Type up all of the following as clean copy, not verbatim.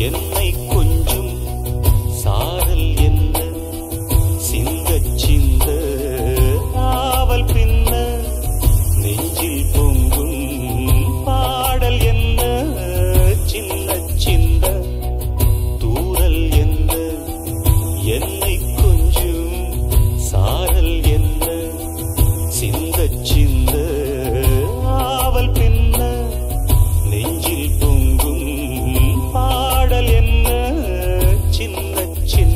என்னை கொஞ்சும் சாரல் என்ன சிந்த சிந்த ஆவல் பின்ன நெஞ்சில் பொங்கும் பாடல் என்ன சின்ன சின்ன தூரல் என்ன என்னை கொஞ்சும் சாரல் என்ன சிந்த சிந்த ஆவல் பின்ன நெஞ்சில் பொங்கும் பாடல் என்ன சின்ன சின்ன.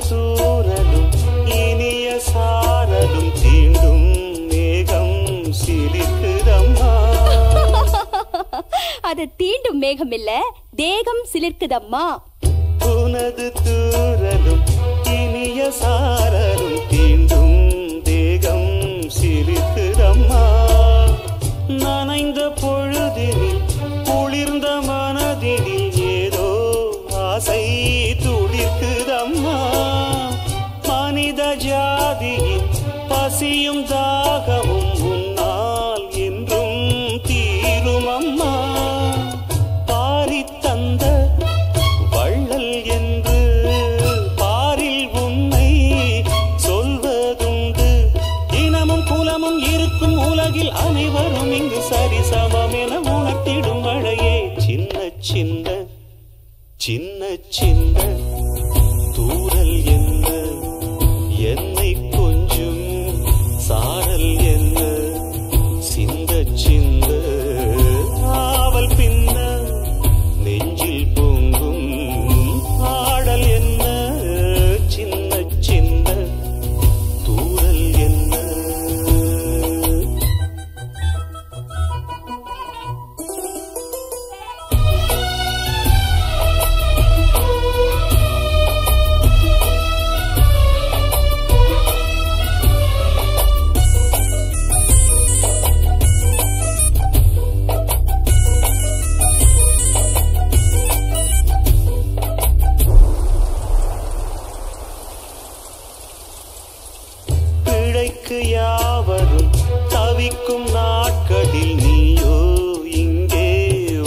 தூரலும் இனிய சாரலும் தீண்டும் மேகம் சிலிர்க்குதம்மா. அது தீண்டும் மேகம் இல்ல, தேகம் சிலிர்க்குதம்மா. உனது தூரலும் இனிய சாரலும் தீண்டும் தேகம் சிலிர்க்குதம்மா. நனைந்த பொழுதினில் குளிர்ந்த மனதினில் ஏதோ ஆசை துளிர்க்குதம்மா. மனித ஜாதியின் பசியும் தாகமும் உன்னால் என்றும் தீருமம்மா. பாரி தந்த வள்ளல் என்று பாரில் உன்னை சொல்வதுண்டு. இனமும் குலமும் இருக்கும் உலகில் அனைவரும் இங்கு சரிசமம் என உணர்த்திடும் மழையே சின்ன சின்ன சின்ன சின்ன தூரல் என்ன என்னை கொஞ்சும் சாரல் என்ன சிந்த சிந்த ஆவல் பின்ன நெஞ்சில் பொங்கும் ஆடல் என்ன சின்ன சின்ன தூரல் என்ன. பிழைக்கு யாவரும் தவிக்கும் நாட்களில் நீயோ இங்கே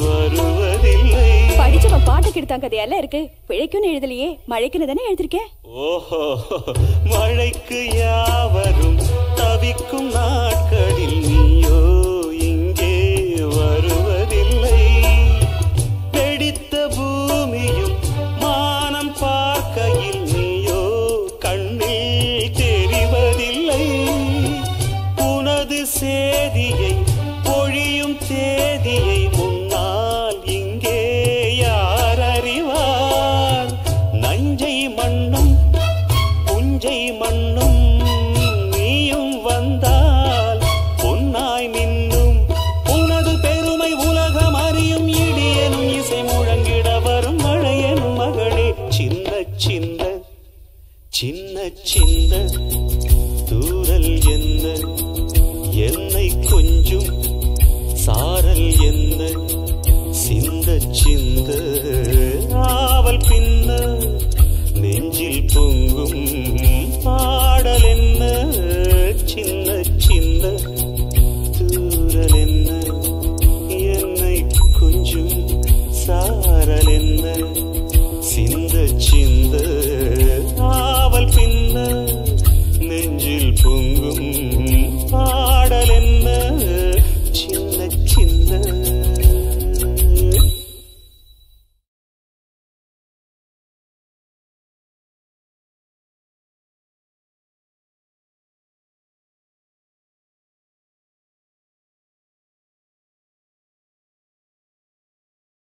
வருவதில்லை. படிச்சவன் பாட்டு கிடுத்தான் கதையெல்லாம் இருக்கு, பிழைக்குன்னு எழுதலையே, மழைக்குன்னு தானே எழுதிருக்கேன். ஓஹோ, மழைக்கு யாவரும் தவிக்கும் நாட்களில் நீயோ இங்கே வருவதில்லை. வெடித்த பூமியும் மானம் பார்க்கையில் நீயோ கண்ணில் தெரிவதில்லை. உனது சேதியை பொழியும் தேதியை முன்னால் இங்கே யார் அறிவார்? நஞ்சை மண்ணும் புஞ்சை மண்ணும் நீயும் வந்தால் பொன்னாய் மின்னும். உனது பெருமை உலகம் அறியும், இடியனும் இசை முழங்கிட வரும் மழையனும் மகளே சின்ன சின்ன சின்ன சின்ன தூரல் என்ன என்னை கொஞ்சும் சாரல் என்ன சிந்த சிந்த